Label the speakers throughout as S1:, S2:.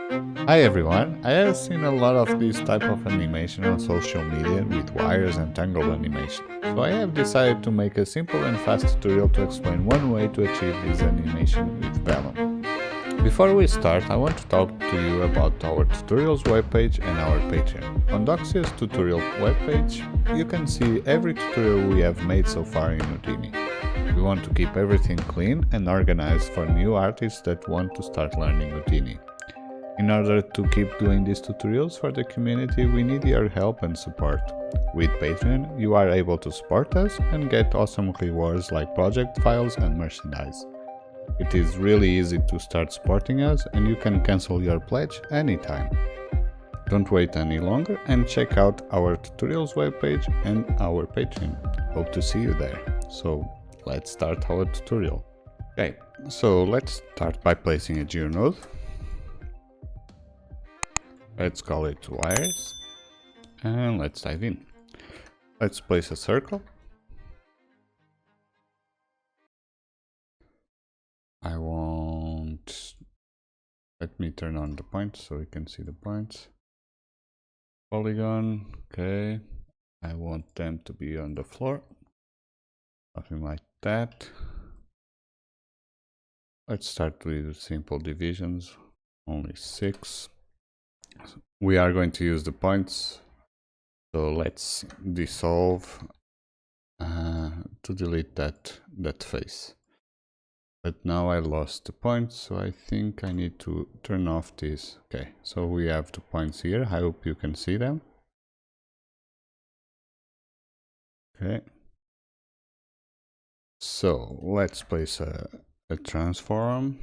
S1: Hi everyone, I have seen a lot of this type of animation on social media with wires and tangled animation, so I have decided to make a simple and fast tutorial to explain one way to achieve this animation with Vellum. Before we start, I want to talk to you about our tutorials webpage and our Patreon. On Doxia's tutorial webpage, you can see every tutorial we have made so far in Houdini. We want to keep everything clean and organized for new artists that want to start learning Houdini. In order to keep doing these tutorials for the community, we need your help and support. With Patreon, you are able to support us and get awesome rewards like project files and merchandise. It is really easy to start supporting us and you can cancel your pledge anytime. Don't wait any longer and check out our tutorials webpage and our Patreon. Hope to see you there. So let's start our tutorial. Okay, so let's start by placing a geonode. Let's call it wires and let's dive in. Let's place a circle. Let me turn on the points so we can see the points. Polygon, okay. I want them to be on the floor. Something like that. Let's start with simple divisions, only 6. We are going to use the points, so let's dissolve to delete that face. But now I lost the points, so I think I need to turn off this. Okay, so we have the points here. I hope you can see them. Okay, so let's place a transform.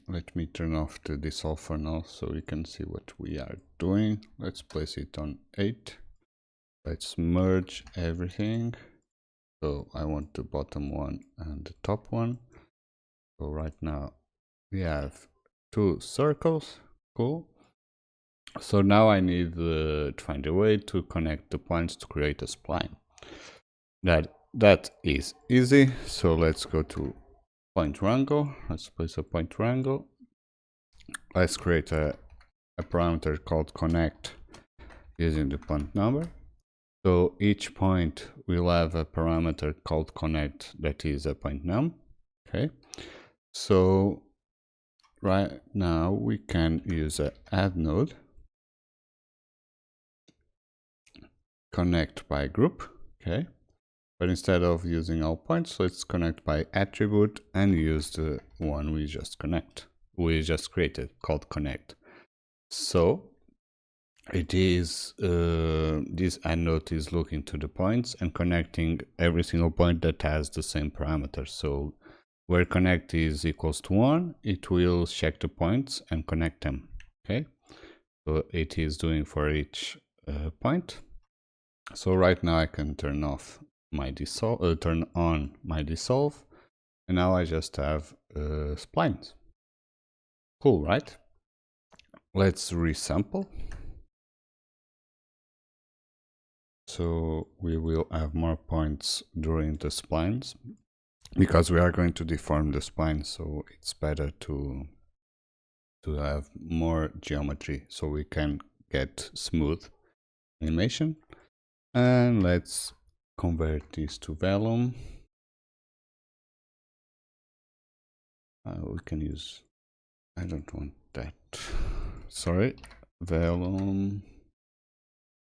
S1: Let me turn off the dissolve for now so we can see what we are doing. Let's place it on 8. Let's merge everything. So I want the bottom one and the top one. So right now we have 2 circles. Cool. So now I need to find a way to connect the points to create a spline. That is easy. So let's go to point wrangle. Let's place a point wrangle. Let's create a parameter called connect using the point number. So each point will have a parameter called connect that is a point num. Okay. So right now we can use a add node, connect by group. Okay. But instead of using all points, let's connect by attribute and use the one we just created called connect. So it is this add node is looking to the points and connecting every single point that has the same parameter. So where connect is equals to 1, it will check the points and connect them. Okay, so it is doing for each point. So right now I can turn off my dissolve, turn on my dissolve, and now I just have splines. Cool, right? Let's resample. So we will have more points during the splines because we are going to deform the spline, so it's better to have more geometry so we can get smooth animation. And let's convert this to Vellum. We can use, I don't want that, sorry, Vellum.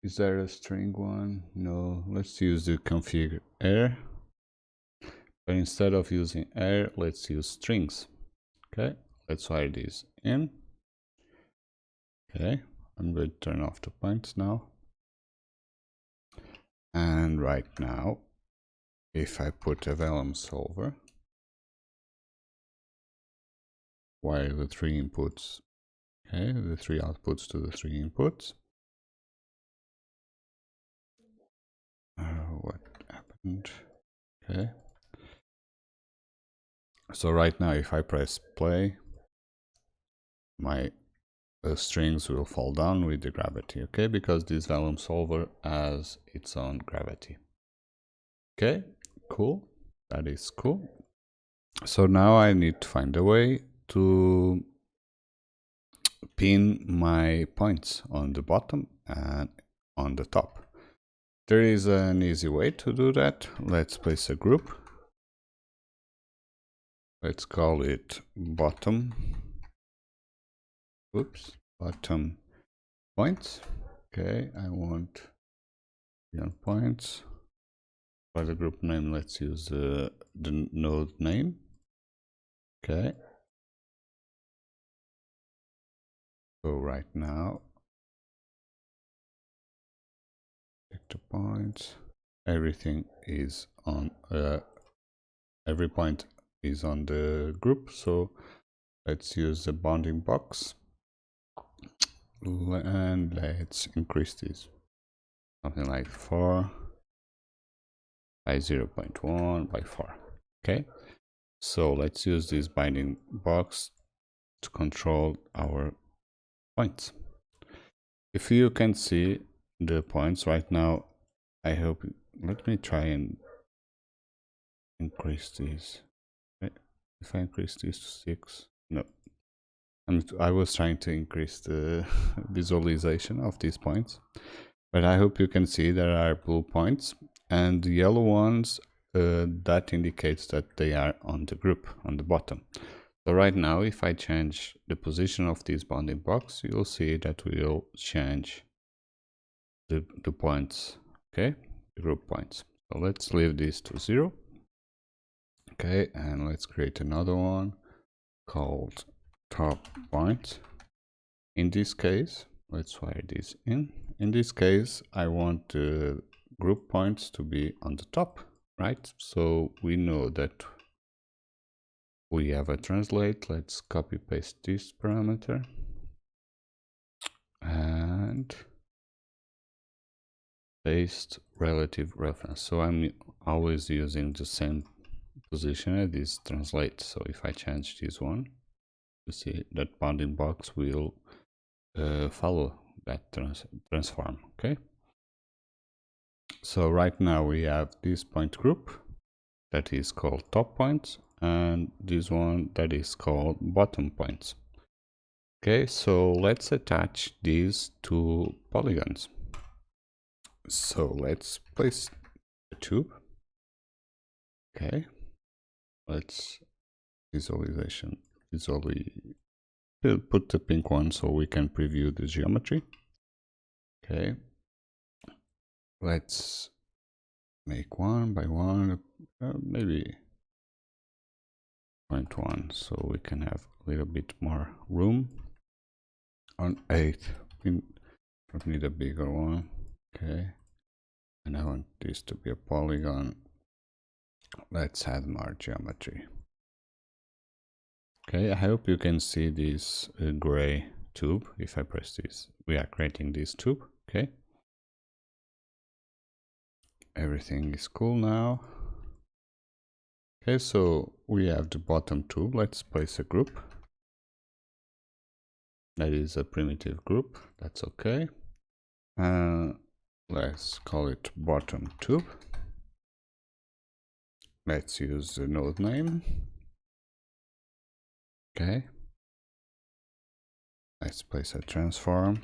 S1: Is there a string one? No, let's use the config air. But instead of using air, let's use strings. Okay, let's wire these in. Okay, I'm going to turn off the points now. And right now, if I put a Vellum solver, wire the 3 inputs, okay, the 3 outputs to the 3 inputs. What happened? Okay. So right now, if I press play, my strings will fall down with the gravity, okay? Because this Vellum solver has its own gravity. Okay, Cool. That is cool. So now I need to find a way to pin my points on the bottom and on the top. There is an easy way to do that. Let's place a group. Let's call it bottom. Bottom points. Okay, I want beyond points. For the group name, let's use the node name. Okay. So right now, pick the points. Everything is on. Every point is on the group. So let's use the bounding box, and let's increase this. Something like 4 by 0.1 by 4. Okay. So let's use this binding box to control our points. If you can see the points right now, I hope, let me try and increase this. If I increase this to 6, no. I was trying to increase the visualization of these points, but I hope you can see there are blue points, and the yellow ones, that indicates that they are on the group, on the bottom. So right now, if I change the position of this bounding box, you'll see that we'll change the points, okay, the group points. So let's leave this to 0. Okay, and let's create another one called top point. In this case, let's wire this in. In this case, I want the group points to be on the top, right? So we know that we have a translate. Let's copy paste this parameter and paste relative reference. So I'm always using the same position as this translate. So if I change this one, you see that bounding box will follow that transform. Okay. So right now we have this point group that is called top points, and this one that is called bottom points. Okay, so let's attach these two polygons. So let's place a tube. Okay, let's put the pink one so we can preview the geometry. Okay, let's make one by one, maybe 0.1, so we can have a little bit more room. On 8, we don't need a bigger one. Okay, and I want this to be a polygon. Let's add more geometry. Okay, I hope you can see this gray tube. If I press this, we are creating this tube. Okay, everything is cool now. Okay, so we have the bottom tube. Let's place a group. That is a primitive group. That's okay. Let's call it bottom tube. Let's use the node name. Okay. Let's place a transform,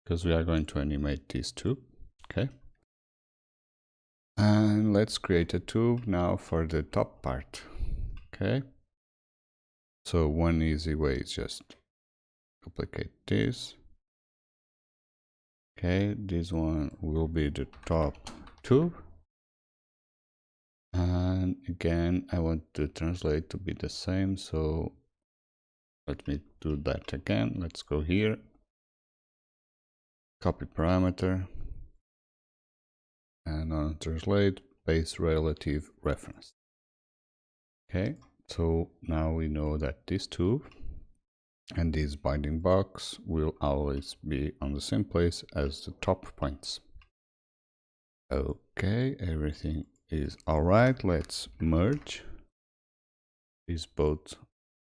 S1: because we are going to animate this tube. Okay. And let's create a tube now for the top part. Okay. So one easy way is just duplicate this. Okay, this one will be the top tube. And again, I want the translate to be the same, so let me do that again. Let's go here, copy parameter, and on translate, paste relative reference. Okay, so now we know that this tube and this binding box will always be on the same place as the top points. Okay, everything is all right. Let's merge these both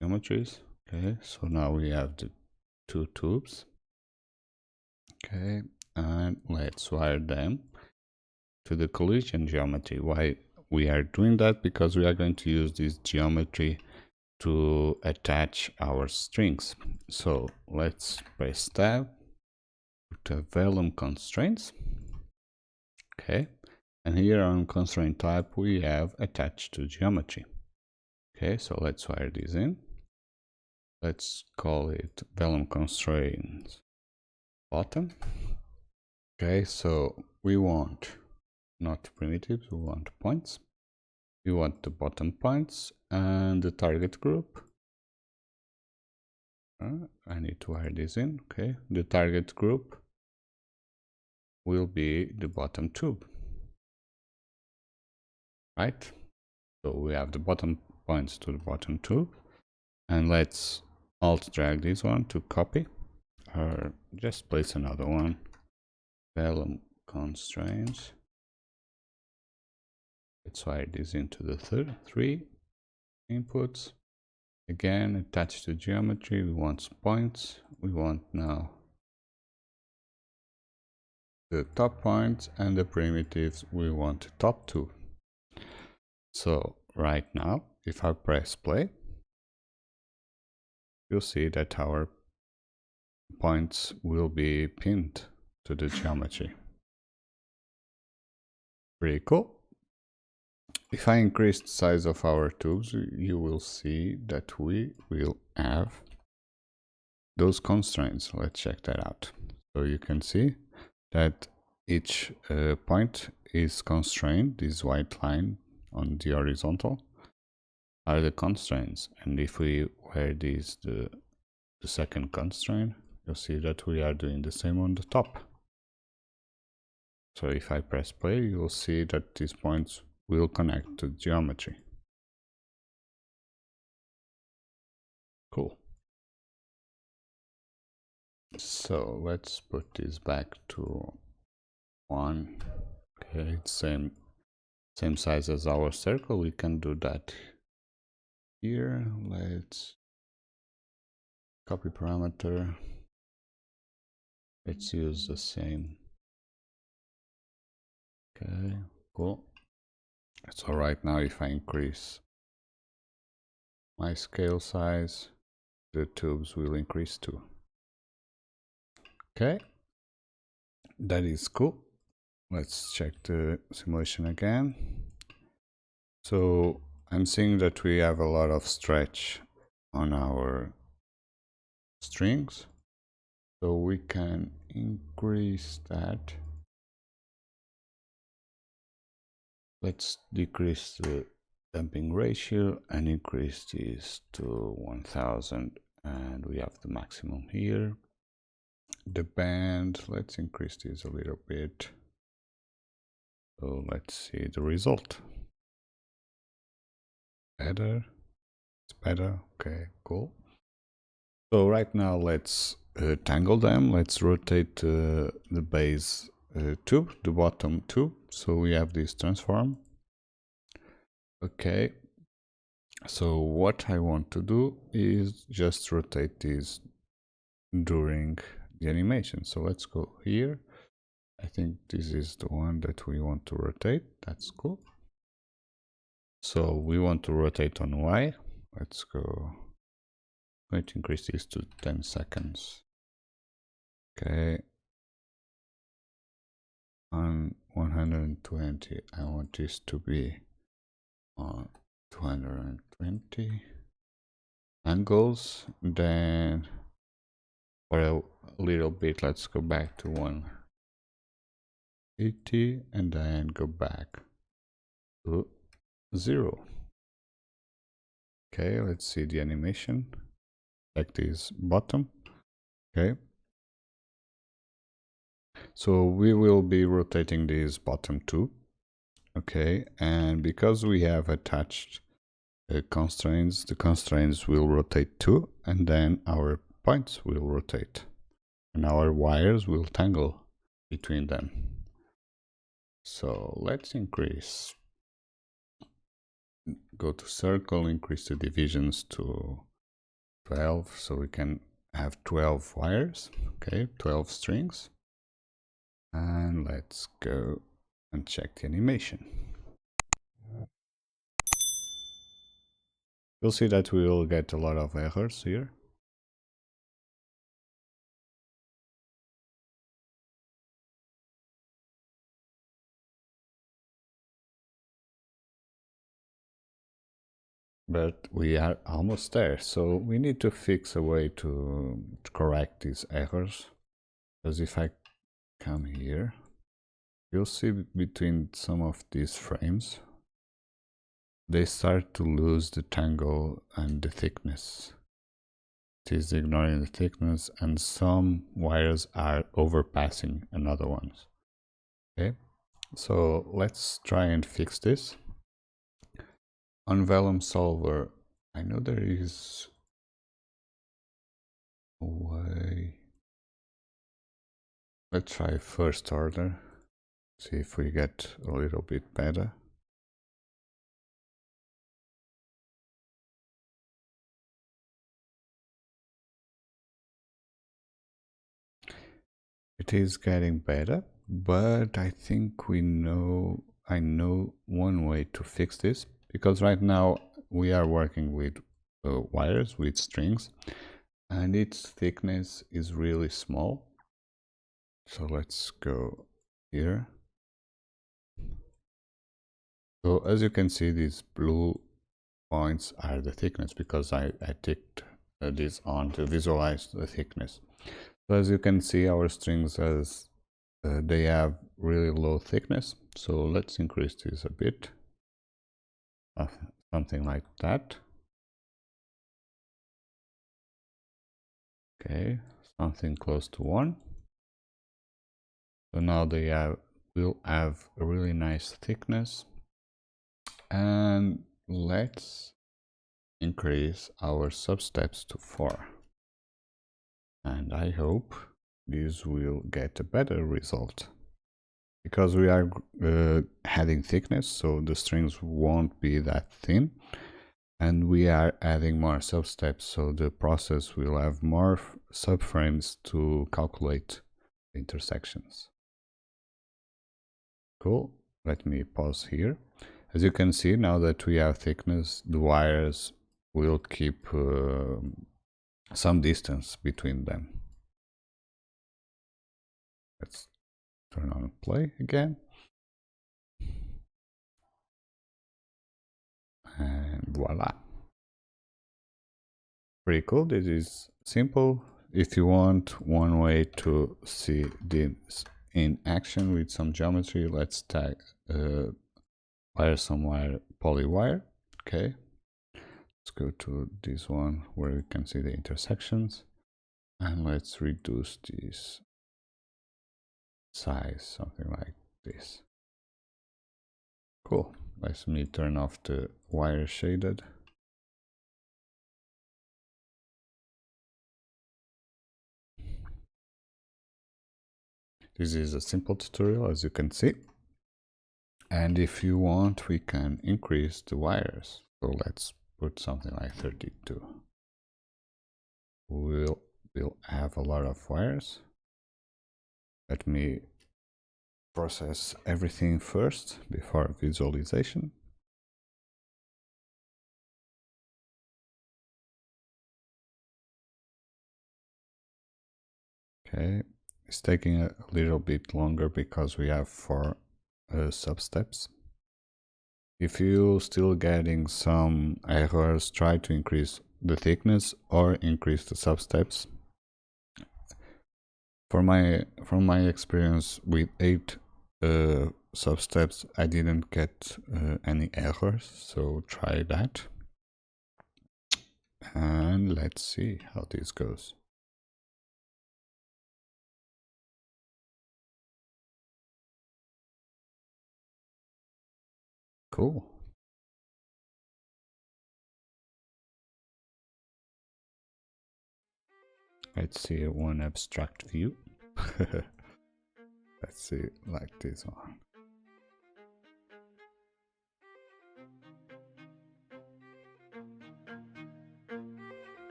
S1: geometries. Okay, so now we have the two tubes. Okay, and let's wire them. to the collision geometry. Why we are doing that? Because we are going to use this geometry to attach our strings. So let's press tab to Vellum constraints. Okay, and here on constraint type we have attached to geometry. Okay, so let's wire this in. Let's call it Vellum constraints bottom. Okay, so we want not primitives, we want points. We want the bottom points and the target group. I need to wire this in. Okay, the target group will be the bottom tube, right? So we have the bottom points to the bottom tube, and let's alt drag this one to copy, or just place another one. Vellum constraints. Let's wire this into the three inputs. Again, attached to geometry, we want points. We want now the top points, and the primitives, we want the top two. So right now, if I press play, you'll see that our points will be pinned to the geometry. Pretty cool. If I increase the size of our tubes, you will see that we will have those constraints. Let's check that out. So you can see that each point is constrained. This white line on the horizontal are the constraints, and if we wear this the second constraint, you'll see that we are doing the same on the top. So if I press play, you'll see that these points will connect to geometry. Cool. So let's put this back to 1. Okay, it's same size as our circle. We can do that here. Let's copy parameter. Let's use the same. Okay, cool. So right now, if I increase my scale size, the tubes will increase too. Okay, that is cool. Let's check the simulation again. So I'm seeing that we have a lot of stretch on our strings, so we can increase that. Let's decrease the damping ratio and increase this to 1000, and we have the maximum here. The band, let's increase this a little bit. So let's see the result. Better, it's better. Okay, cool. So right now let's tangle them. Let's rotate the base tube, the bottom tube, so we have this transform. Okay, so what I want to do is just rotate this during the animation. So let's go here. I think this is the one that we want to rotate. That's cool. So we want to rotate on Y. Let's go. I'm going to increase this to 10 seconds. Okay. On 120, I want this to be on 220 angles. Then for a little bit, let's go back to 180 and then go back to 0. Okay, let's see the animation. Like this bottom. Okay. So we will be rotating this bottom too. Okay, and because we have attached constraints, the constraints will rotate too, and then our points will rotate, and our wires will tangle between them. So let's increase. Go to circle, increase the divisions to 12, so we can have 12 wires. Okay, 12 strings. And let's go and check the animation. You'll see that we will get a lot of errors here. But we are almost there, so we need to fix a way to correct these errors. Because if I come here, you'll see between some of these frames, they start to lose the tangle and the thickness. It is ignoring the thickness, and some wires are overpassing another ones. Okay, so let's try and fix this. On Vellum Solver, I know there is a way. Let's try first order, see if we get a little bit better. It is getting better, but I think I know one way to fix this, because right now we are working with wires, with strings, and its thickness is really small. So let's go here. So as you can see, these blue points are the thickness, because I ticked this on to visualize the thickness. So as you can see, our strings they have really low thickness. So let's increase this a bit, something like that. Okay, something close to 1. So now they will have a really nice thickness. And let's increase our substeps to 4. And I hope this will get a better result, because we are adding thickness, so the strings won't be that thin, and we are adding more substeps, so the process will have more subframes to calculate the intersections. Cool. Let me pause here. As you can see, now that we have thickness, the wires will keep some distance between them. Let's turn on play again. And voila. Pretty cool. This is simple. If you want one way to see this in action with some geometry, let's tag wire somewhere polywire. Okay. Let's go to this one where we can see the intersections, and let's reduce this size, something like this. Cool. Let me turn off the wire shaded. This is a simple tutorial, as you can see. And if you want, we can increase the wires. So let's put something like 32. We'll have a lot of wires. Let me process everything first before visualization. Okay, it's taking a little bit longer because we have 4 substeps. If you're still getting some errors, try to increase the thickness or increase the substeps. From my experience with 8 substeps, I didn't get any errors, so try that. And let's see how this goes. Cool. Let's see one abstract view. Let's see like this one.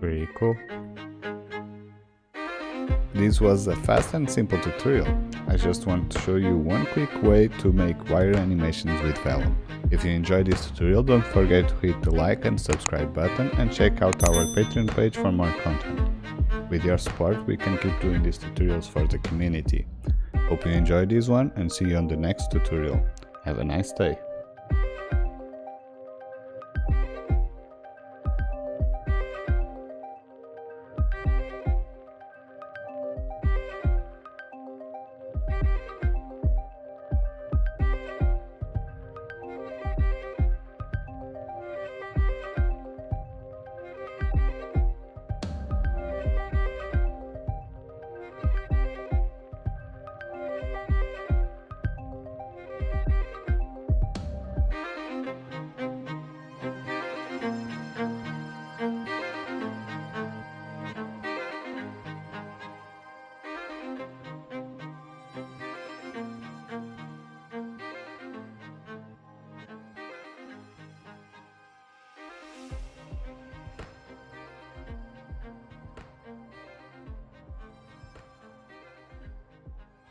S1: Very cool. This was a fast and simple tutorial. I just want to show you one quick way to make wire animations with Vellum. If you enjoyed this tutorial, don't forget to hit the like and subscribe button and check out our Patreon page for more content. With your support, we can keep doing these tutorials for the community. Hope you enjoyed this one and see you on the next tutorial. Have a nice day.